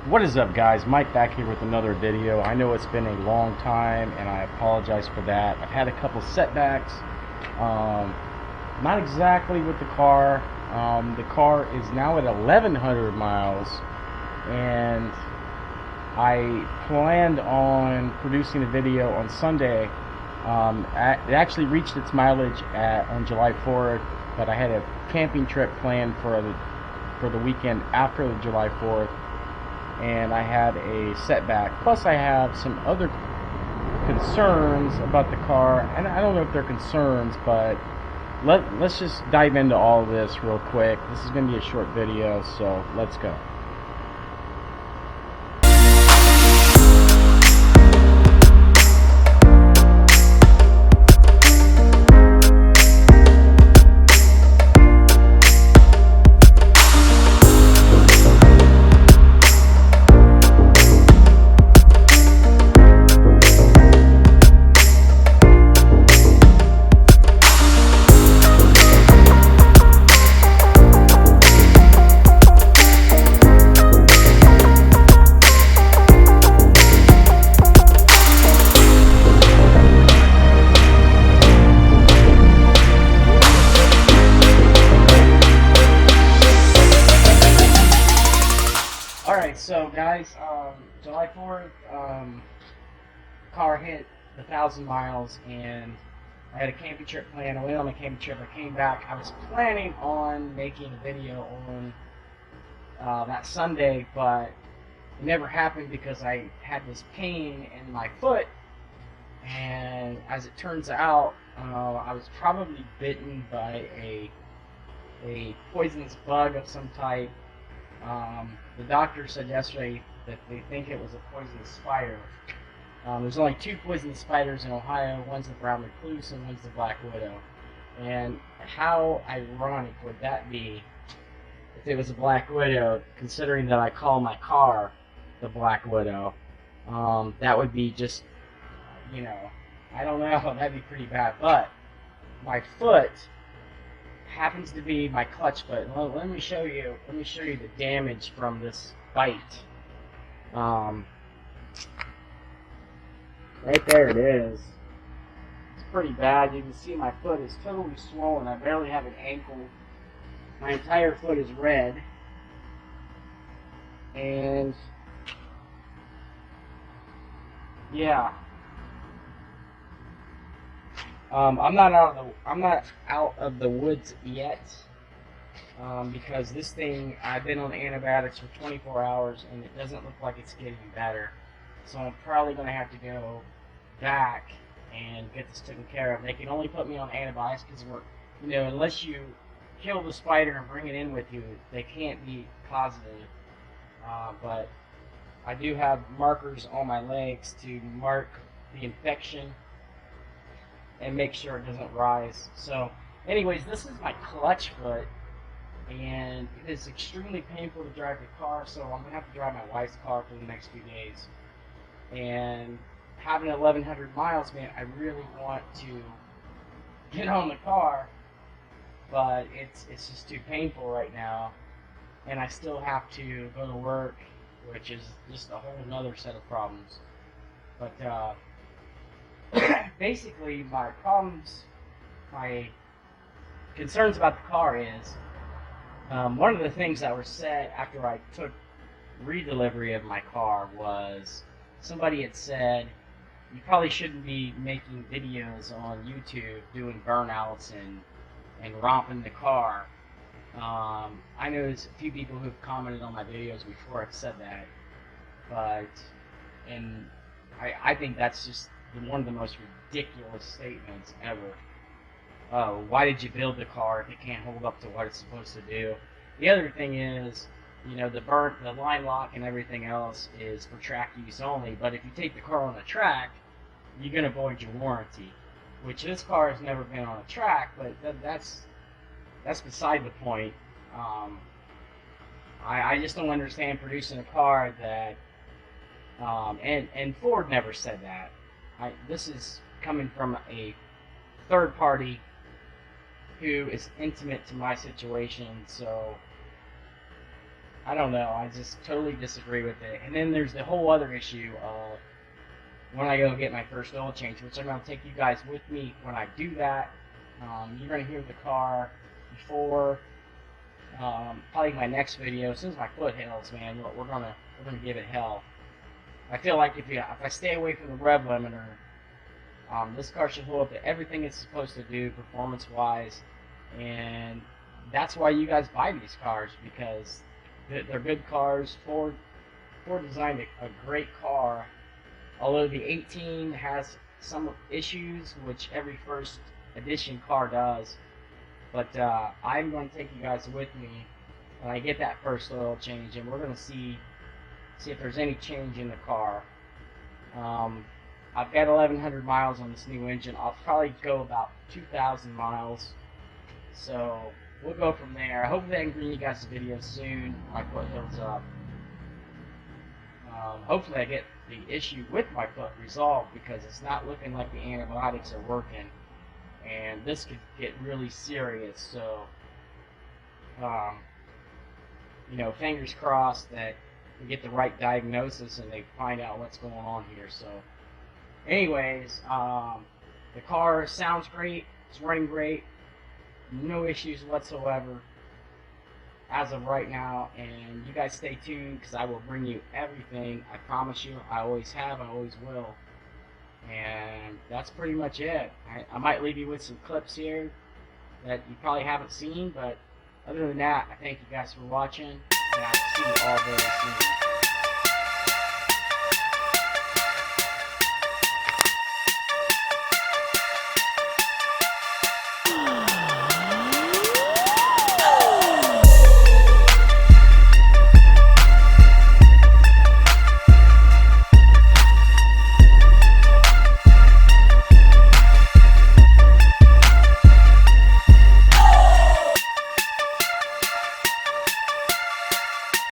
What is up, guys? Mike back here with another video. I know it's been a long time and I apologize for that. I've had a couple setbacks, not exactly with the car. The car is now at 1100 miles, and I planned on producing a video on Sunday. It actually reached its mileage on July 4th, but I had a camping trip planned for the weekend after the July 4th, and I had a setback. Plus, I have some other concerns about the car, and I don't know if they're concerns, but let's just dive into all of this real quick. This is going to be a short video, so let's go. Alright, so guys, July 4th, car hit 1,000 miles, and I had a camping trip planned. I went on a camping trip, I came back. I was planning on making a video on that Sunday, but it never happened because I had this pain in my foot, and as it turns out, I was probably bitten by a poisonous bug of some type. The doctor said yesterday that they think it was a poisonous spider. There's only two poisonous spiders in Ohio. One's the brown recluse and one's the black widow. And how ironic would that be if it was a black widow, considering that I call my car the Black Widow? That would be just, I don't know, that'd be pretty bad. But my foot happens to be my clutch foot. Well, let me show you the damage from this bite. Right there it is. It's pretty bad. You can see my foot is totally swollen. I barely have an ankle. My entire foot is red. And yeah. I'm not out of the woods yet, because this thing, I've been on antibiotics for 24 hours and it doesn't look like it's getting better. So I'm probably going to have to go back and get this taken care of. They can only put me on antibiotics because unless you kill the spider and bring it in with you, they can't be positive. But I do have markers on my legs to mark the infection and make sure it doesn't rise. So anyways, this is my clutch foot, and it is extremely painful to drive the car, so I'm gonna have to drive my wife's car for the next few days. And having 1100 miles, man, I really want to get on the car, but it's just too painful right now, and I still have to go to work, which is just a whole another set of problems. But basically, my concerns about the car is, one of the things that were said after I took redelivery of my car was, somebody had said, you probably shouldn't be making videos on YouTube doing burnouts and romping the car. I know there's a few people who've commented on my videos before I've said that, and I think that's just one of the most ridiculous statements ever. Why did you build the car if it can't hold up to what it's supposed to do? The other thing is, the line lock and everything else is for track use only, but if you take the car on a track, you're going to void your warranty, which this car has never been on a track, but that's beside the point. I just don't understand producing a car that, and Ford never said that. This is coming from a third party who is intimate to my situation, so I don't know. I just totally disagree with it. And then there's the whole other issue of when I go get my first oil change, which I'm going to take you guys with me when I do that. You're going to hear the car before probably my next video. As soon as my foot heals, man, we're gonna give it hell. I feel like if I stay away from the rev limiter, this car should hold up to everything it's supposed to do performance-wise, and that's why you guys buy these cars, because they're good cars. Ford designed a great car, although the 18 has some issues, which every first edition car does. But I'm going to take you guys with me when I get that first oil change, and we're going to see if there's any change in the car. I've got 1,100 miles on this new engine. I'll probably go about 2,000 miles. So we'll go from there. Hopefully I can bring you guys a video soon. My foot heals up. Hopefully I get the issue with my foot resolved, because it's not looking like the antibiotics are working. And this could get really serious. So, you know, fingers crossed that we get the right diagnosis and they find out what's going on here. So, anyways, the car sounds great. It's running great. No issues whatsoever as of right now. And you guys stay tuned, because I will bring you everything. I promise you. I always have. I always will. And that's pretty much it. I might leave you with some clips here that you probably haven't seen, but other than that, I thank you guys for watching, and I'll see you all very soon.